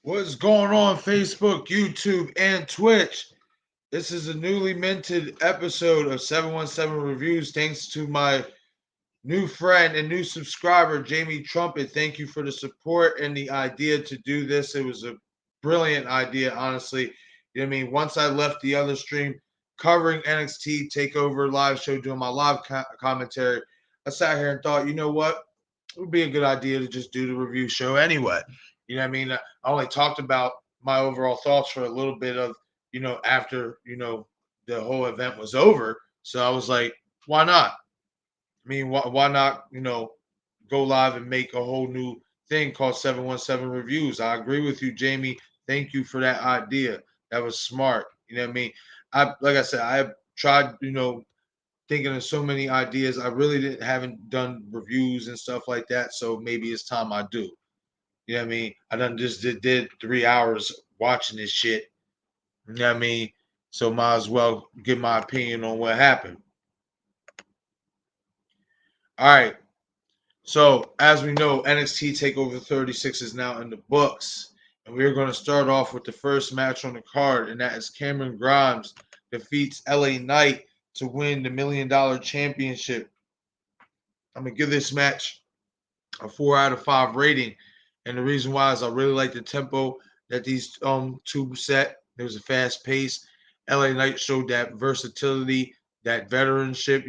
What's going on, Facebook, YouTube, and Twitch? This is a newly minted episode of 717 Reviews. Thanks to my new friend and new subscriber, Jamie Trumpet. Thank you for the support and the idea to do this. It was a brilliant idea, honestly. You know what I mean? Once I left the other stream covering NXT Takeover live show, doing my live commentary, I sat here and thought, you know what? It would be a good idea to just do the review show anyway. You know what I mean? I only talked about my overall thoughts for a little bit of, after, the whole event was over. So I was like, why not? I mean, why not, go live and make a whole new thing called 717 Reviews? I agree with you, Jamie. Thank you for that idea. That was smart. You know what I mean? Like I said, I have tried, thinking of so many ideas. I really haven't done reviews and stuff like that. So maybe it's time I do. You know what I mean? I done just did 3 hours watching this shit. You know what I mean? So might as well give my opinion on what happened. All right. So as we know, NXT Takeover 36 is now in the books. And we're going to start off with the first match on the card, and that is Cameron Grimes defeats LA Knight to win the $1 million championship. I'm going to give this match a 4 out of 5 rating. And the reason why is I really like the tempo that these two set. There was a fast pace. LA Knight showed that versatility, that veteranship.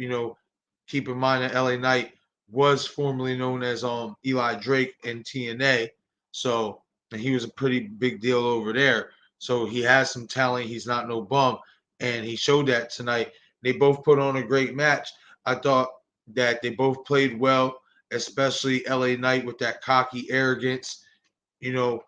Keep in mind that LA Knight was formerly known as Eli Drake in TNA. So and he was a pretty big deal over there. So he has some talent. He's not no bum. And he showed that tonight. They both put on a great match. I thought that they both played well, especially LA Knight with that cocky arrogance. You know,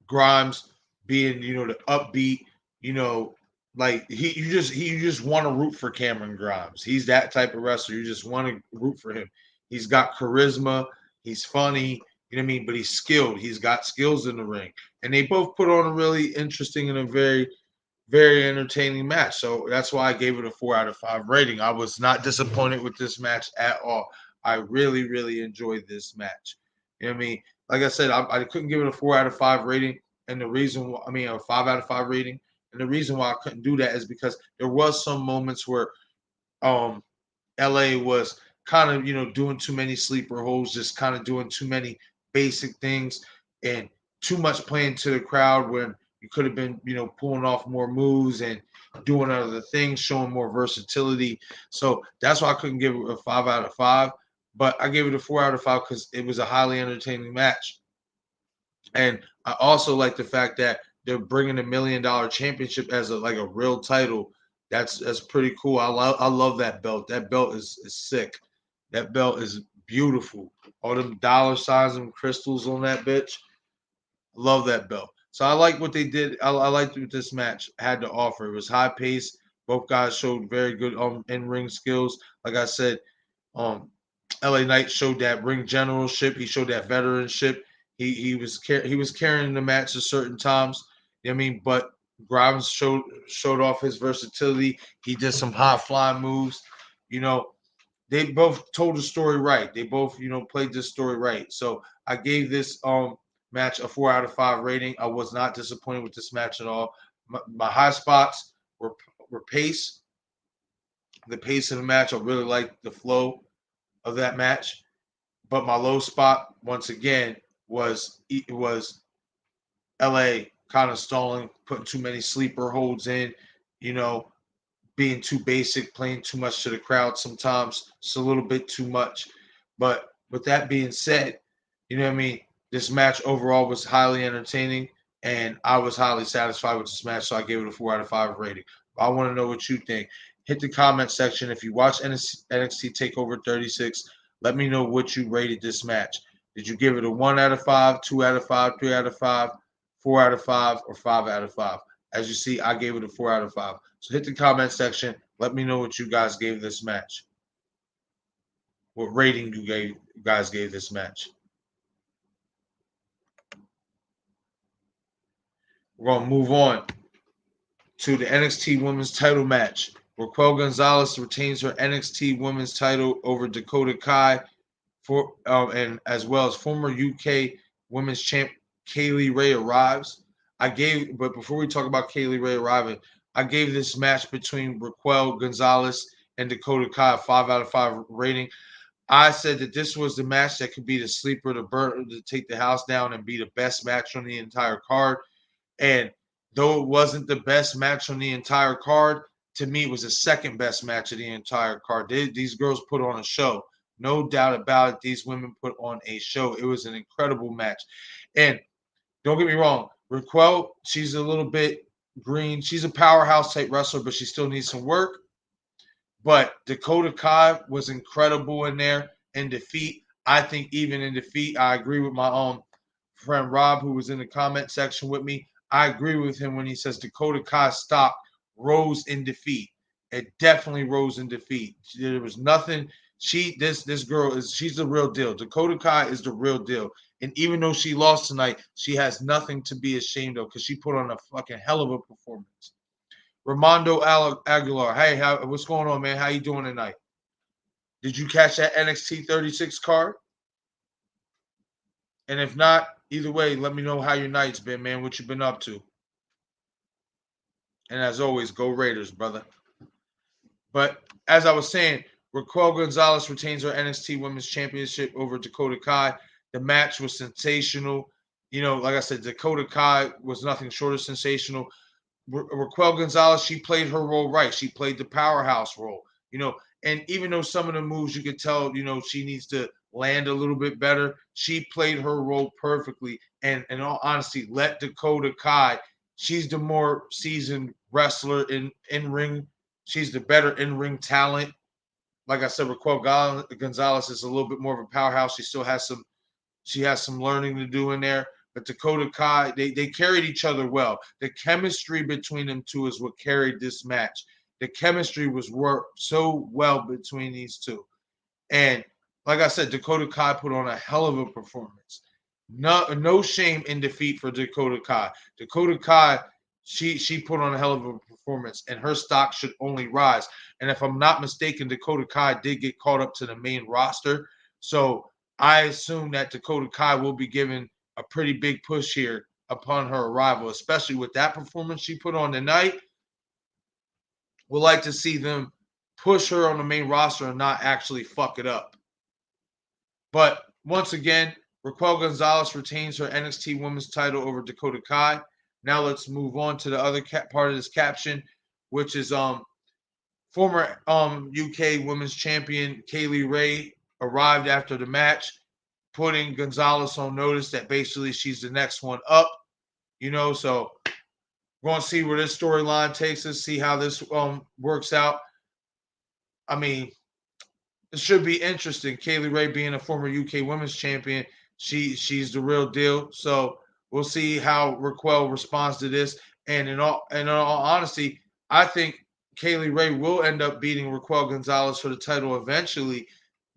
Grimes being, the upbeat, you know, like you just want to root for Cameron Grimes. He's that type of wrestler. You just want to root for him. He's got charisma, he's funny, you know what I mean, but he's skilled. He's got skills in the ring. And they both put on a really interesting and a very very entertaining match. So that's why I gave it a 4 out of 5 rating. I was not disappointed with this match at all. I really, really enjoyed this match. You know what I mean? Like I said, I couldn't give it a 4 out of 5 rating. And the reason, I mean, a 5 out of 5 rating. And the reason why I couldn't do that is because there was some moments where um, LA was kind of, doing too many sleeper holes, just kind of doing too many basic things and too much playing to the crowd when you could have been, pulling off more moves and doing other things, showing more versatility. So that's why I couldn't give it a 5 out of 5. But I gave it a 4 out of 5 because it was a highly entertaining match. And I also like the fact that they're bringing a $1 million championship as a real title. That's pretty cool. I love that belt. That belt is sick. That belt is beautiful. All them dollar signs and crystals on that bitch. Love that belt. So I like what they did. I liked what this match had to offer. It was high pace. Both guys showed very good in ring skills. Like I said, um, LA Knight showed that ring generalship. He showed that veteranship. He was carrying the match at certain times. You know what I mean, but Grimes showed off his versatility. He did some high flying moves. You know, they both told the story right. They both, played this story right. So I gave this match a 4 out of 5 rating. I was not disappointed with this match at all. My high spots were pace. The pace of the match, I really liked the flow of that match. But my low spot, once again, was LA kind of stalling, putting too many sleeper holds in, you know, being too basic, playing too much to the crowd sometimes. It's a little bit too much. But with that being said, you know what I mean? This match overall was highly entertaining, and I was highly satisfied with this match, so I gave it a 4 out of 5 rating. I want to know what you think. Hit the comment section. If you watch NXT Takeover 36, let me know what you rated this match. Did you give it a 1 out of 5, 2 out of 5, 3 out of 5, 4 out of 5, or 5 out of 5? As you see, I gave it a 4 out of 5. So hit the comment section. Let me know what you guys gave this match. What rating you guys gave this match. We're gonna move on to the NXT Women's Title match. Raquel Gonzalez retains her NXT Women's Title over Dakota Kai, and as well as former UK Women's Champ Kaylee Ray arrives. But before we talk about Kaylee Ray arriving, I gave this match between Raquel Gonzalez and Dakota Kai a 5 out of 5 rating. I said that this was the match that could be the sleeper to take the house down and be the best match on the entire card. And though it wasn't the best match on the entire card, to me it was the second best match of the entire card. These girls put on a show. No doubt about it. These women put on a show. It was an incredible match. And don't get me wrong, Raquel, she's a little bit green. She's a powerhouse type wrestler, but she still needs some work. But Dakota Kai was incredible in there in defeat. I think even in defeat, I agree with my friend Rob, who was in the comment section with me. I agree with him when he says Dakota Kai's stock rose in defeat. It definitely rose in defeat. There was nothing. This girl she's the real deal. Dakota Kai is the real deal. And even though she lost tonight, she has nothing to be ashamed of because she put on a fucking hell of a performance. Ramondo Aguilar, hey, what's going on, man? How you doing tonight? Did you catch that NXT 36 card? And if not, either way, let me know how your night's been, man. What you been up to? And as always, go Raiders, brother. But as I was saying, Raquel Gonzalez retains her NXT Women's Championship over Dakota Kai. The match was sensational. Like I said, Dakota Kai was nothing short of sensational. Raquel Gonzalez, she played her role right. She played the powerhouse role, and even though some of the moves you could tell, she needs to land a little bit better, she played her role perfectly. And in all honesty, let Dakota Kai, she's the more seasoned wrestler in ring. She's the better in ring talent. Like I said, Raquel Gonzalez is a little bit more of a powerhouse. She has some learning to do in there. But Dakota Kai, they carried each other well. The chemistry between them two is what carried this match. The chemistry was worked so well between these two. And like I said, Dakota Kai put on a hell of a performance. No shame in defeat for Dakota Kai. Dakota Kai, she put on a hell of a performance, and her stock should only rise. And if I'm not mistaken, Dakota Kai did get called up to the main roster. So I assume that Dakota Kai will be given a pretty big push here upon her arrival, especially with that performance she put on tonight. We'd like to see them push her on the main roster and not actually fuck it up. But once again, Raquel Gonzalez retains her NXT Women's title over Dakota Kai. Now let's move on to the other part of this caption, which is former UK Women's Champion Kaylee Ray arrived after the match, putting Gonzalez on notice that basically she's the next one up. So we're going to see where this storyline takes us, see how this works out. I mean, it should be interesting. Kaylee Ray being a former UK Women's Champion, she's the real deal. So we'll see how Raquel responds to this. And in all honesty, I think Kaylee Ray will end up beating Raquel Gonzalez for the title eventually,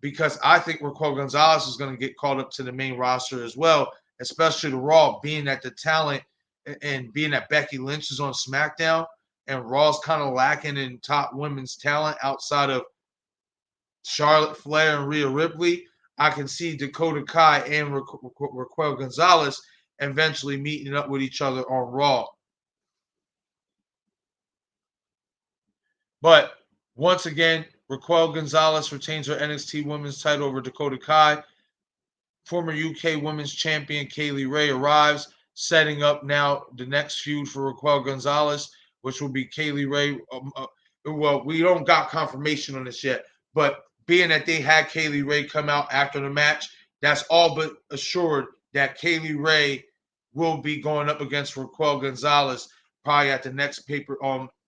because I think Raquel Gonzalez is going to get called up to the main roster as well, especially the Raw, being that the talent and being that Becky Lynch is on SmackDown and Raw's kind of lacking in top women's talent outside of Charlotte Flair and Rhea Ripley. I can see Dakota Kai and Raquel Gonzalez eventually meeting up with each other on Raw. But once again, Raquel Gonzalez retains her NXT Women's title over Dakota Kai. Former UK Women's Champion Kaylee Ray arrives, setting up now the next feud for Raquel Gonzalez, which will be Kaylee Ray. Well, we don't got confirmation on this yet, but being that they had Kaylee Ray come out after the match, that's all but assured that Kaylee Ray will be going up against Raquel Gonzalez probably at the next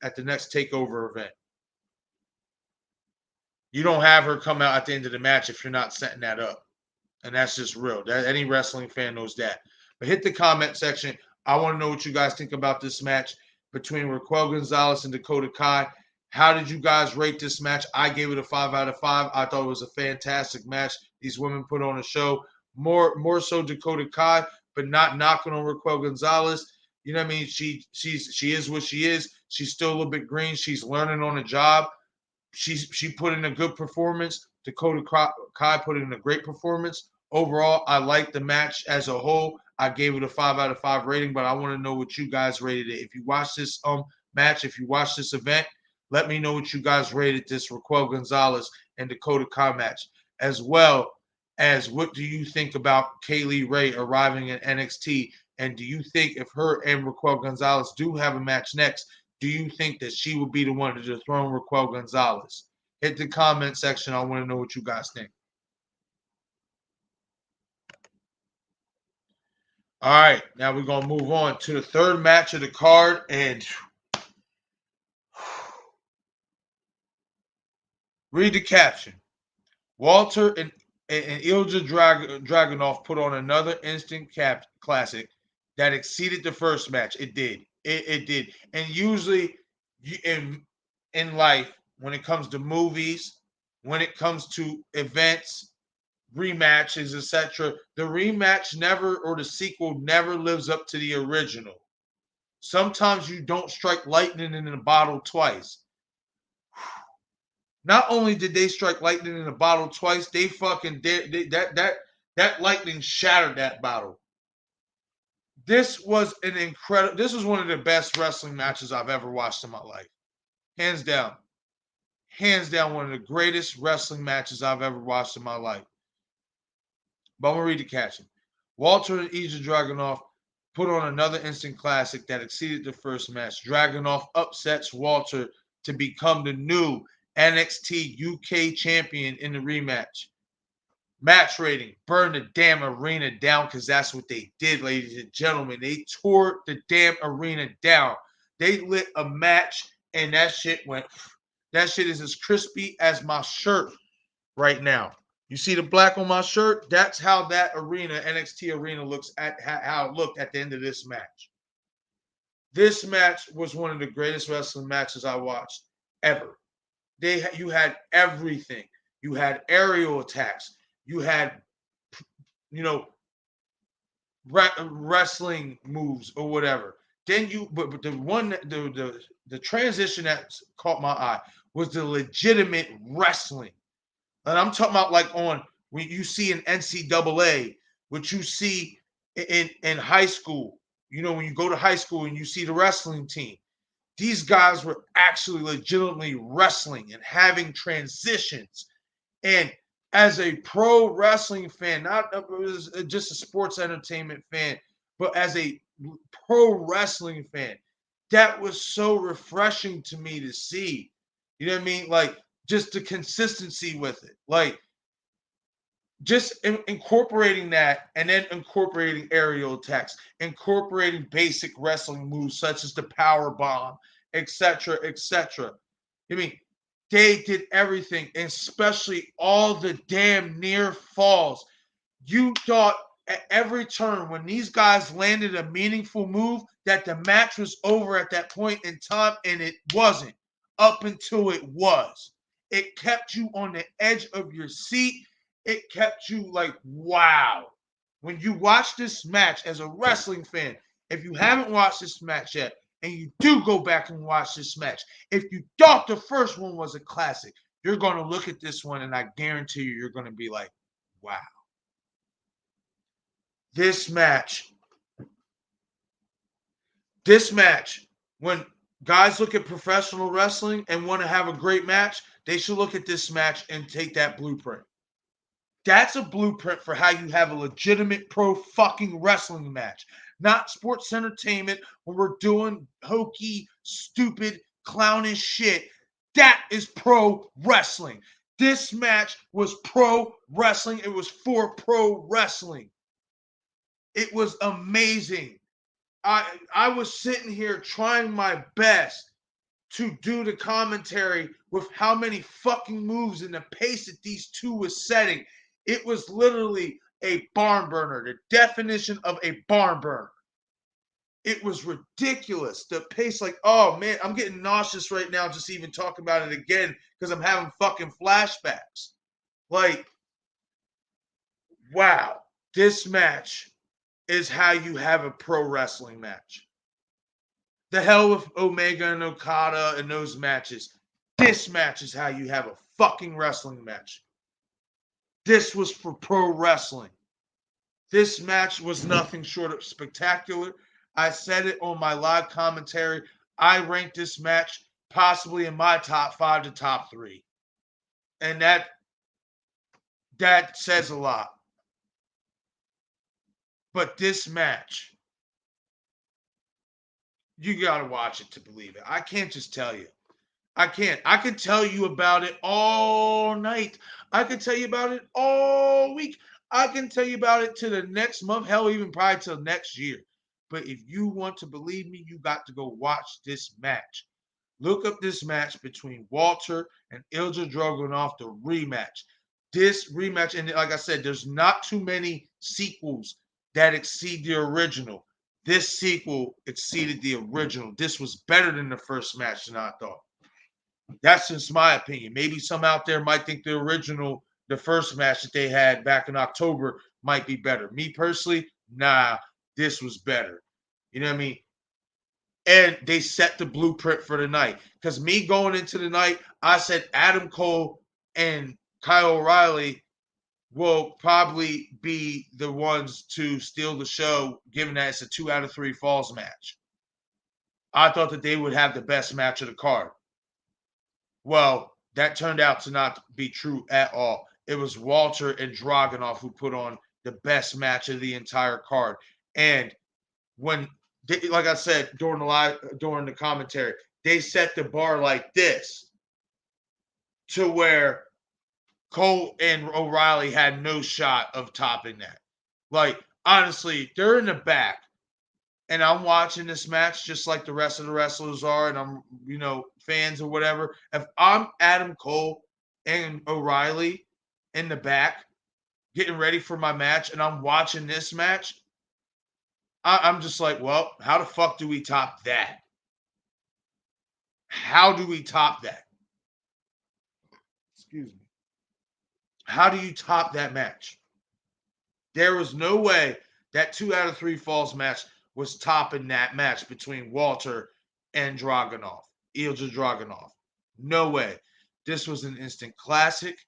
at the next takeover event. You don't have her come out at the end of the match if you're not setting that up. And that's just real. Any wrestling fan knows that. But hit the comment section. I want to know what you guys think about this match between Raquel Gonzalez and Dakota Kai. How did you guys rate this match? I gave it a 5 out of 5. I thought it was a fantastic match. These women put on a show. More so Dakota Kai, but not knocking on Raquel Gonzalez. You know what I mean? She is what she is. She's still a little bit green. She's learning on the job. She put in a good performance. Dakota Kai put in a great performance. Overall, I like the match as a whole. I gave it a 5 out of 5 rating, but I want to know what you guys rated it. If you watch this match, if you watch this event, let me know what you guys rated this Raquel Gonzalez and Dakota Kai match, as well as what do you think about Kaylee Ray arriving in NXT, and do you think if her and Raquel Gonzalez do have a match next, do you think that she will be the one to dethrone Raquel Gonzalez? Hit the comment section. I want to know what you guys think. All right, now we're gonna move on to the third match of the card, and read the caption. Walter and Ilja Dragunov put on another instant classic that exceeded the first match. It did. It did. And usually, in life, when it comes to movies, when it comes to events, rematches, etc., the rematch never or the sequel never lives up to the original. Sometimes you don't strike lightning in a bottle twice. Not only did they strike lightning in a bottle twice, they fucking did that lightning shattered that bottle. This was an incredible. This was one of the best wrestling matches I've ever watched in my life, hands down. Hands down, one of the greatest wrestling matches I've ever watched in my life. But I'm gonna read the caption. Walter and Ilja Dragunov put on another instant classic that exceeded the first match. Dragunov upsets Walter to become the new NXT UK champion in the rematch. Match rating, burn the damn arena down because that's what they did, ladies and gentlemen. They tore the damn arena down. They lit a match and that shit went. That shit is as crispy as my shirt right now. You see the black on my shirt? That's how that arena, NXT arena, looks at how it looked at the end of this match. This match was one of the greatest wrestling matches I watched ever. You had everything. You had aerial attacks. You had, you know, wrestling moves or whatever. Then but the transition that caught my eye was the legitimate wrestling. And I'm talking about like on when you see in NCAA, what you see in high school. You know, when you go to high school and you see the wrestling team, these guys were actually legitimately wrestling and having transitions. And as a pro wrestling fan, not just a sports entertainment fan, but as a pro wrestling fan, that was so refreshing to me to see. You know what I mean? Like just the consistency with it. Like just incorporating that and then incorporating aerial attacks, incorporating basic wrestling moves such as the power bomb, etc., etc. I mean, they did everything, especially all the damn near falls. You thought at every turn when these guys landed a meaningful move that the match was over at that point in time, and it wasn't up until it was. It kept you on the edge of your seat. It kept you like, wow. When you watch this match as a wrestling fan, if you haven't watched this match yet, and you do go back and watch this match, if you thought the first one was a classic, you're going to look at this one and I guarantee you're going to be like, wow. This match, when guys look at professional wrestling and want to have a great match, they should look at this match and take that blueprint. That's a blueprint for how you have a legitimate pro fucking wrestling match. Not sports entertainment when we're doing hokey, stupid, clownish shit. That is pro wrestling. This match was pro wrestling. It was for pro wrestling. It was amazing. I was sitting here trying my best to do the commentary with how many fucking moves and the pace that these two was setting. It was literally a barn burner, the definition of a barn burner. It was ridiculous. The pace, like, oh man, I'm getting nauseous right now just even talking about it again because I'm having fucking flashbacks. Like, wow, this match is how you have a pro wrestling match. The hell with Omega and Okada and those matches. This match is how you have a fucking wrestling match. This was for pro wrestling. This match was nothing short of spectacular. I said it on my live commentary. I ranked this match possibly in my top 5 to top 3. And that says a lot. But this match, you got to watch it to believe it. I can't just tell you. I can't. I can tell you about it all night. I can tell you about it all week. I can tell you about it to the next month, hell, even probably till next year. But if you want to believe me, you got to go watch this match. Look up this match between Walter and Ilja Dragunov, the rematch. This rematch, and like I said, there's not too many sequels that exceed the original. This sequel exceeded the original. This was better than the first match than I thought. That's just my opinion. Maybe some out there might think the original, the first match that they had back in October might be better. Me personally, nah, this was better. You know what I mean? And they set the blueprint for the night. Because me going into the night, I said Adam Cole and Kyle O'Reilly will probably be the ones to steal the show, given that it's a 2 out of 3 falls match. I thought that they would have the best match of the card. Well, that turned out to not be true at all. It was Walter and Dragunov who put on the best match of the entire card. And when they, like I said during the commentary, they set the bar like this to where Cole and O'Reilly had no shot of topping that. Like, honestly, they're in the back and I'm watching this match just like the rest of the wrestlers are, and I'm, fans or whatever. If I'm Adam Cole and O'Reilly in the back getting ready for my match and I'm watching this match, I'm just like, well, how the fuck do we top that? How do we top that? Excuse me. How do you top that match? There was no way that 2 out of 3 falls match was topping that match between Walter and Dragunov, Ilja Dragunov. No way. This was an instant classic.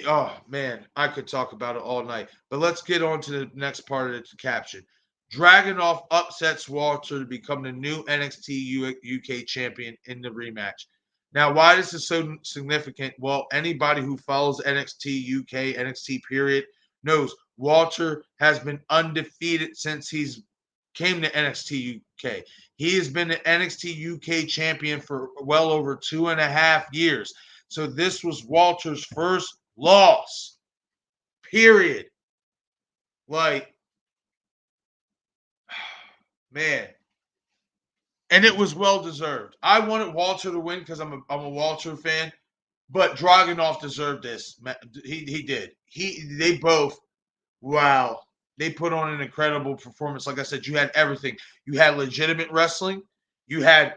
Oh man, I could talk about it all night. But let's get on to the next part of the caption. Dragunov upsets Walter to become the new NXT UK champion in the rematch. Now, why this is so significant? Well, anybody who follows NXT UK, NXT period, knows Walter has been undefeated since he's came to NXT UK. He has been the NXT UK champion for well over 2.5 years. So this was Walter's first loss. Period. Like, man. And it was well deserved. I wanted Walter to win because I'm a Walter fan, but Dragunov deserved this. He did. They both, wow. They put on an incredible performance. Like I said, you had everything. You had legitimate wrestling. You had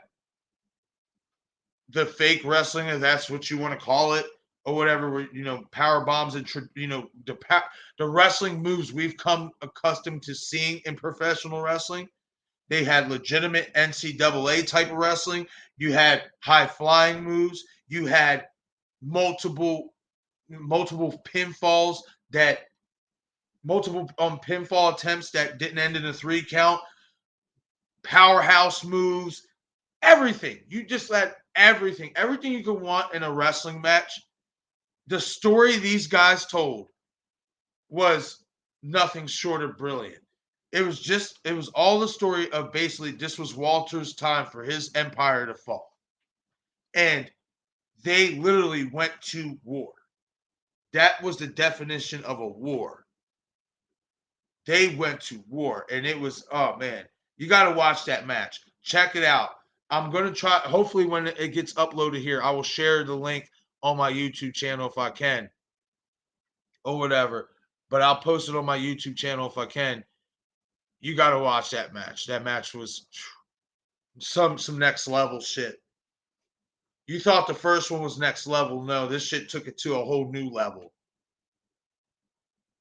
the fake wrestling, if that's what you want to call it, or whatever. Power bombs and the wrestling moves we've come accustomed to seeing in professional wrestling. They had legitimate NCAA type of wrestling. You had high flying moves. You had multiple pinfalls multiple pinfall attempts that didn't end in a 3 count. Powerhouse moves, everything. You just had everything you could want in a wrestling match. The story these guys told was nothing short of brilliant. It was all the story of basically this was Walter's time for his empire to fall. And they literally went to war. That was the definition of a war. They went to war. And it was, oh man, you got to watch that match. Check it out. I'm going to try, hopefully, when it gets uploaded here, I will share the link on my YouTube channel if I can, or whatever. But I'll post it on my YouTube channel if I can. You got to watch that match. That match was some next level shit. You thought the first one was next level. No, this shit took it to a whole new level.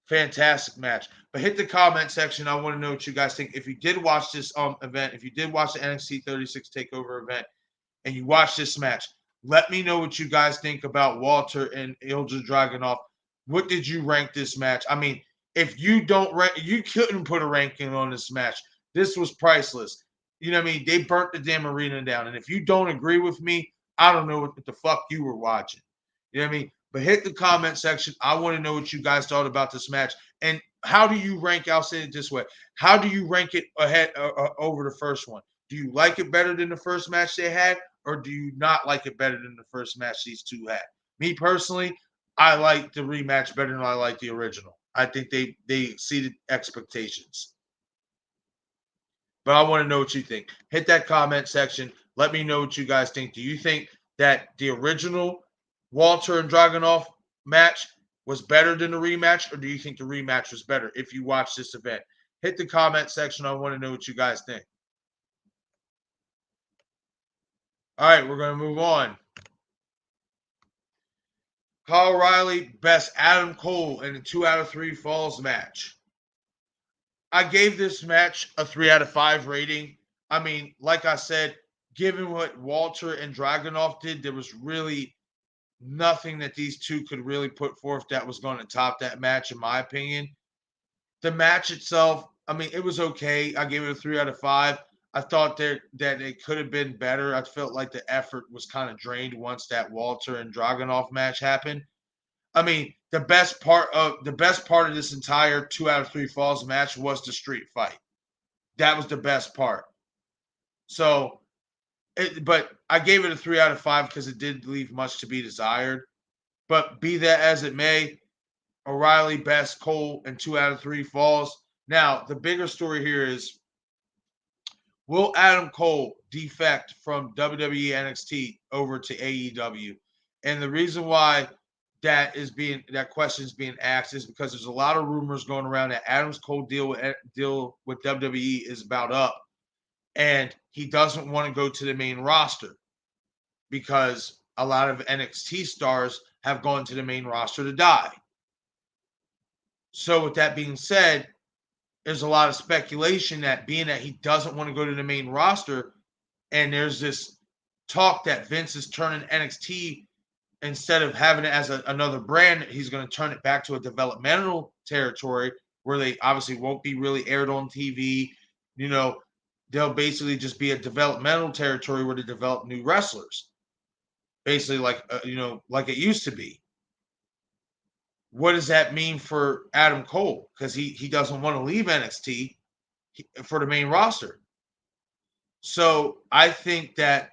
Fantastic match. But hit the comment section. I want to know what you guys think. If you did watch this event, if you did watch the NXT 36 Takeover event, and you watch this match, let me know what you guys think about Walter and Ilja Dragunov. What did you rank this match? I mean, If you don't rank, you couldn't put a ranking on this match. This was priceless. You know what I mean? They burnt the damn arena down. And if you don't agree with me, I don't know what the fuck you were watching. You know what I mean? But hit the comment section. I want to know what you guys thought about this match. And how do you rank? I'll say it this way. How do you rank it ahead over the first one? Do you like it better than the first match they had? Or do you not like it better than the first match these two had? Me personally, I like the rematch better than I like the original. I think they exceeded expectations. But I want to know what you think. Hit that comment section. Let me know what you guys think. Do you think that the original Walter and Dragunov match was better than the rematch, or do you think the rematch was better if you watch this event? Hit the comment section. I want to know what you guys think. All right, we're going to move on. Kyle O'Reilly best Adam Cole in a 2 out of 3 falls match. I gave this match a 3 out of 5 rating. I mean, like I said, given what Walter and Dragunov did, there was really nothing that these two could really put forth that was going to top that match, in my opinion. The match itself, I mean, it was okay. I gave it a 3 out of 5. I thought that it could have been better. I felt like the effort was kind of drained once that Walter and Dragunov match happened. I mean, the best part of this entire 2 out of 3 falls match was the street fight. That was the best part. So, but I gave it a 3 out of 5 because it did leave much to be desired. But be that as it may, O'Reilly best Cole and 2 out of 3 falls. Now, the bigger story here is, will Adam Cole defect from WWE NXT over to AEW? And the reason why that question is being asked is because there's a lot of rumors going around that Adam's Cole deal with WWE is about up, and he doesn't want to go to the main roster because a lot of NXT stars have gone to the main roster to die. So with that being said, there's a lot of speculation that being that he doesn't want to go to the main roster, and there's this talk that Vince is turning NXT, instead of having it as another brand, he's going to turn it back to a developmental territory where they obviously won't be really aired on TV. You know, they'll basically just be a developmental territory where they develop new wrestlers, basically like like it used to be. What does that mean for Adam Cole? Because he doesn't want to leave NXT for the main roster. So I think that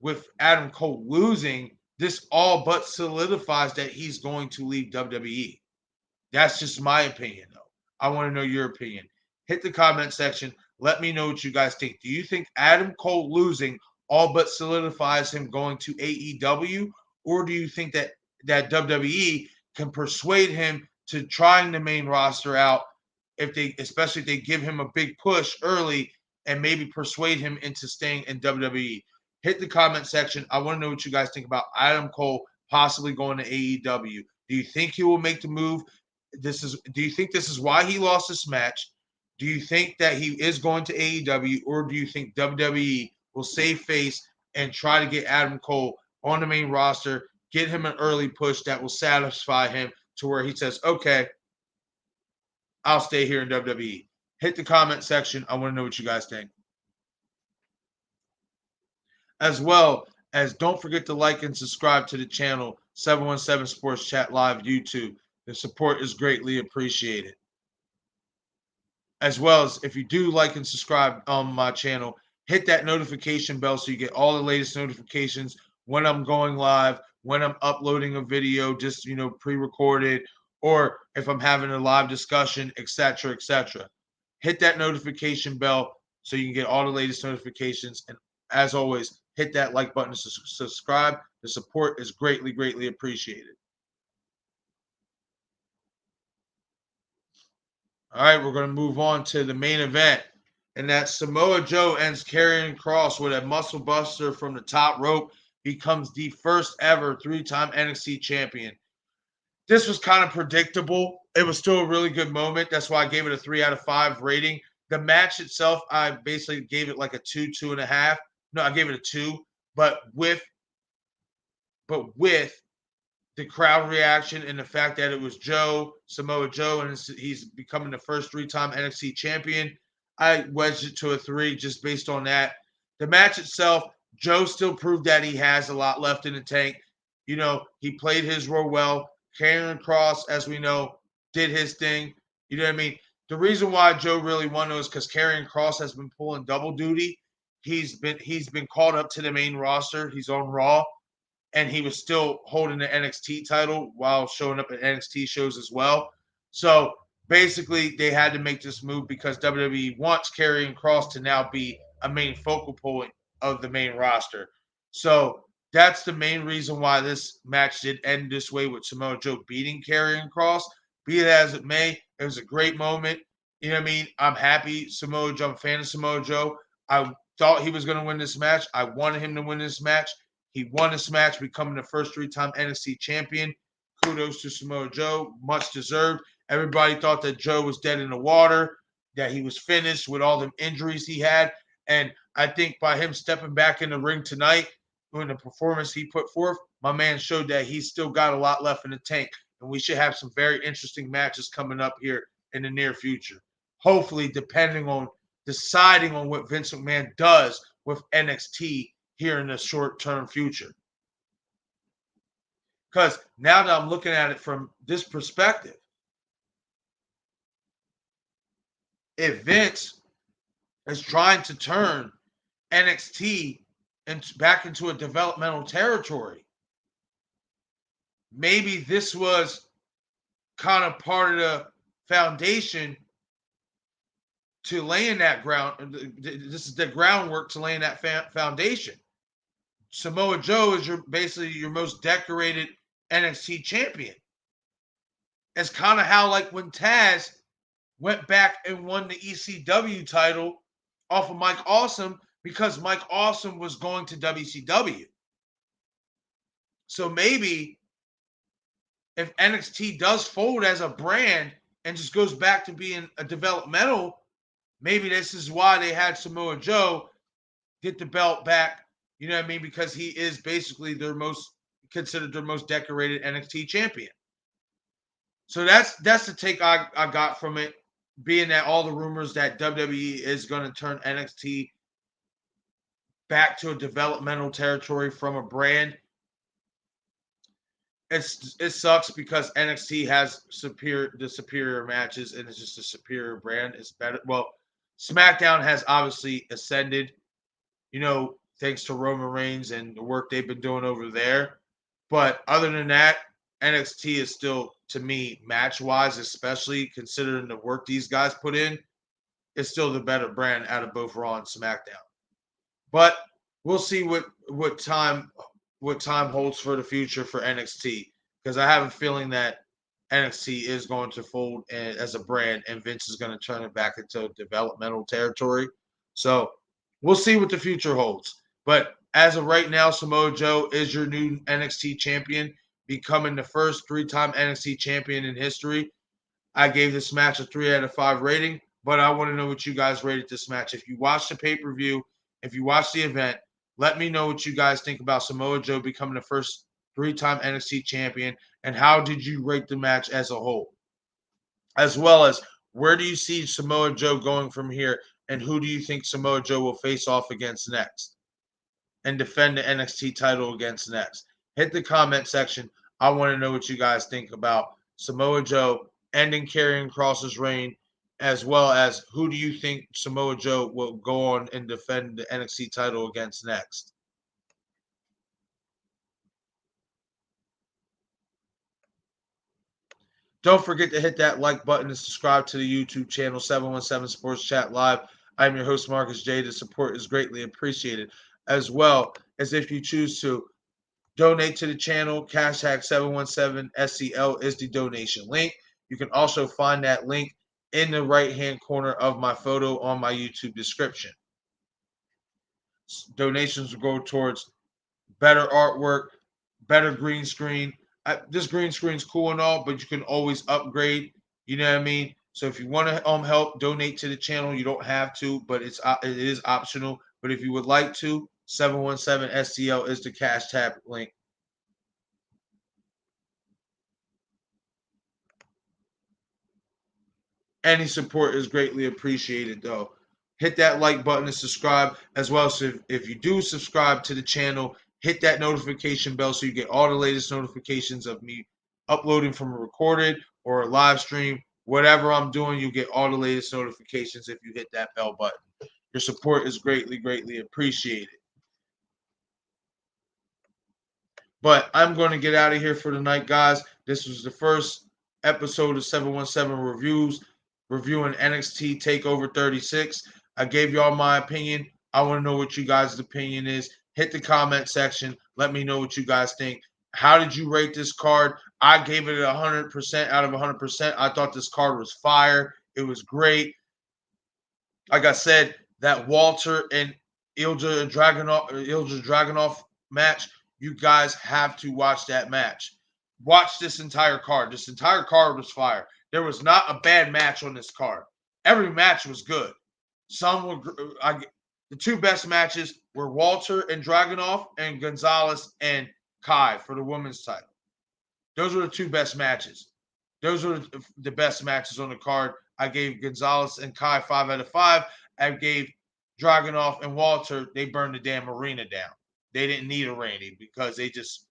with Adam Cole losing, this all but solidifies that he's going to leave WWE. That's just my opinion, though. I want to know your opinion. Hit the comment section. Let me know what you guys think. Do you think Adam Cole losing all but solidifies him going to AEW, or do you think that WWE can persuade him to trying the main roster out, especially if they give him a big push early and maybe persuade him into staying in WWE? Hit the comment section. I want to know what you guys think about Adam Cole possibly going to AEW. Do you think he will make the move? Do you think this is why he lost this match? Do you think that he is going to AEW, or do you think WWE will save face and try to get Adam Cole on the main roster, get him an early push that will satisfy him to where he says, okay, I'll stay here in WWE? Hit the comment section. I want to know what you guys think. As well as, don't forget to like and subscribe to the channel, 717 Sports Chat Live YouTube. The support is greatly appreciated. As well as, if you do like and subscribe on my channel, hit that notification bell so you get all the latest notifications when I'm going live, when I'm uploading a video, just pre-recorded, or if I'm having a live discussion, etc., etc. Hit that notification bell so you can get all the latest notifications. And as always, hit that like button to subscribe. The support is greatly, greatly appreciated. All right, we're going to move on to the main event. And that Samoa Joe ends Karrion Kross with a muscle buster from the top rope, becomes the first ever 3-time NXT champion. This was kind of predictable. It was still a really good moment. That's why I gave it a 3 out of 5 rating. The match itself, I basically gave it like a 2, 2.5. No, I gave it a 2. But with the crowd reaction and the fact that it was Samoa Joe, and he's becoming the first three-time NXT champion, I wedged it to a 3 just based on that. The match itself, Joe still proved that he has a lot left in the tank. He played his role well. Karrion Kross, as we know, did his thing. You know what I mean? The reason why Joe really won is because Karrion Kross has been pulling double duty. He's been called up to the main roster. He's on Raw, and he was still holding the NXT title while showing up at NXT shows as well. So basically, they had to make this move because WWE wants Karrion Kross to now be a main focal point of the main roster. So that's the main reason why this match did end this way with Samoa Joe beating Karrion Kross. Be it as it may, it was a great moment. You know what I mean? I'm happy Samoa Joe. I'm a fan of Samoa Joe. I thought he was going to win this match. I wanted him to win this match. He won this match, becoming the first three-time NXT champion. Kudos to Samoa Joe. Much deserved. Everybody thought that Joe was dead in the water, that he was finished with all the injuries he had. And I think by him stepping back in the ring tonight, doing the performance he put forth, my man showed that he's still got a lot left in the tank. And we should have some very interesting matches coming up here in the near future. Hopefully, deciding on what Vince McMahon does with NXT here in the short-term future. Because now that I'm looking at it from this perspective, if Vince is trying to turn NXT back into a developmental territory, maybe this was kind of part of the foundation to laying that ground. This is the groundwork to laying that foundation. Samoa Joe is basically your most decorated NXT champion. It's kind of how like when Taz went back and won the ECW title off of Mike Awesome because Mike Awesome was going to WCW. So maybe if NXT does fold as a brand and just goes back to being a developmental, maybe this is why they had Samoa Joe get the belt back. You know what I mean? Because he is basically considered their most decorated NXT champion. So that's the take I got from it, being that all the rumors that WWE is going to turn NXT back to a developmental territory from a brand. It sucks because NXT has the superior matches and it's just a superior brand. It's better. Well, SmackDown has obviously ascended, thanks to Roman Reigns and the work they've been doing over there. But other than that, NXT is still, to me, match-wise, especially considering the work these guys put in, is still the better brand out of both Raw and SmackDown. But we'll see what time holds for the future for NXT, because I have a feeling that NXT is going to fold as a brand, and Vince is going to turn it back into developmental territory. So we'll see what the future holds. But as of right now, Samoa Joe is your new NXT champion, becoming the first three-time NXT champion in history. I gave this match a 3 out of 5 rating, but I want to know what you guys rated this match. If you watched the pay-per-view, if you watched the event, let me know what you guys think about Samoa Joe becoming the first three-time NXT champion, and how did you rate the match as a whole? As well as, where do you see Samoa Joe going from here, and who do you think Samoa Joe will face off against next and defend the NXT title against next? Hit the comment section. I want to know what you guys think about Samoa Joe ending Karrion Kross's reign, as well as who do you think Samoa Joe will go on and defend the NXT title against next? Don't forget to hit that like button and subscribe to the YouTube channel 717 Sports Chat Live. I'm your host, Marcus J. The support is greatly appreciated. As well as, if you choose to donate to the channel, hashtag 717SCL is the donation link. You can also find that link in the right-hand corner of my photo on my YouTube description. Donations will go towards better artwork, better green screen. This green screen's cool and all, but you can always upgrade. You know what I mean? So if you want to help donate to the channel, you don't have to, but it is optional. But if you would like to, 717SCL is the cash tab link. Any support is greatly appreciated, though. Hit that like button and subscribe, as well as if you do subscribe to the channel, hit that notification bell so you get all the latest notifications of me uploading from a recorded or a live stream. Whatever I'm doing, you get all the latest notifications if you hit that bell button. Your support is greatly, greatly appreciated. But I'm going to get out of here for the night, guys. This was the first episode of 717 Reviews, reviewing NXT Takeover 36. I gave y'all my opinion. I want to know what you guys' opinion is. Hit the comment section. Let me know what you guys think. How did you rate this card? I gave it 100% out of 100%. I thought this card was fire. It was great. Like I said, that Walter and Ilja Dragunov match, you guys have to watch that match. Watch this entire card. This entire card was fire. There was not a bad match on this card. Every match was good. Some were the two best matches were Walter and Dragunov and Gonzalez and Kai for the women's title. Those were the two best matches. Those were the best matches on the card. I gave Gonzalez and Kai 5 out of 5. I gave Dragunov and Walter, they burned the damn arena down. They didn't need a Randy because they just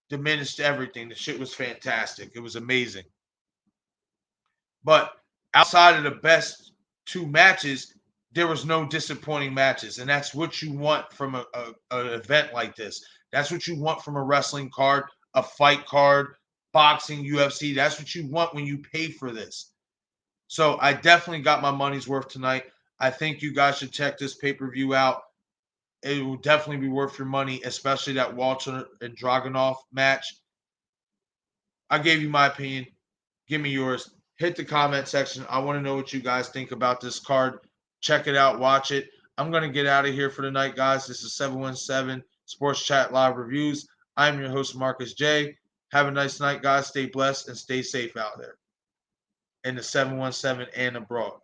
diminished everything. The shit was fantastic. It was amazing. But outside of the best two matches, there was no disappointing matches. And that's what you want from an event like this. That's what you want from a wrestling card, a fight card, boxing, UFC. That's what you want when you pay for this. So I definitely got my money's worth tonight. I think you guys should check this pay-per-view out. It will definitely be worth your money, especially that Walter and Dragunov match. I gave you my opinion. Give me yours. Hit the comment section. I want to know what you guys think about this card. Check it out. Watch it. I'm going to get out of here for the night, guys. This is 717 Sports Chat Live Reviews. I'm your host, Marcus J. Have a nice night, guys. Stay blessed and stay safe out there in the 717 and abroad.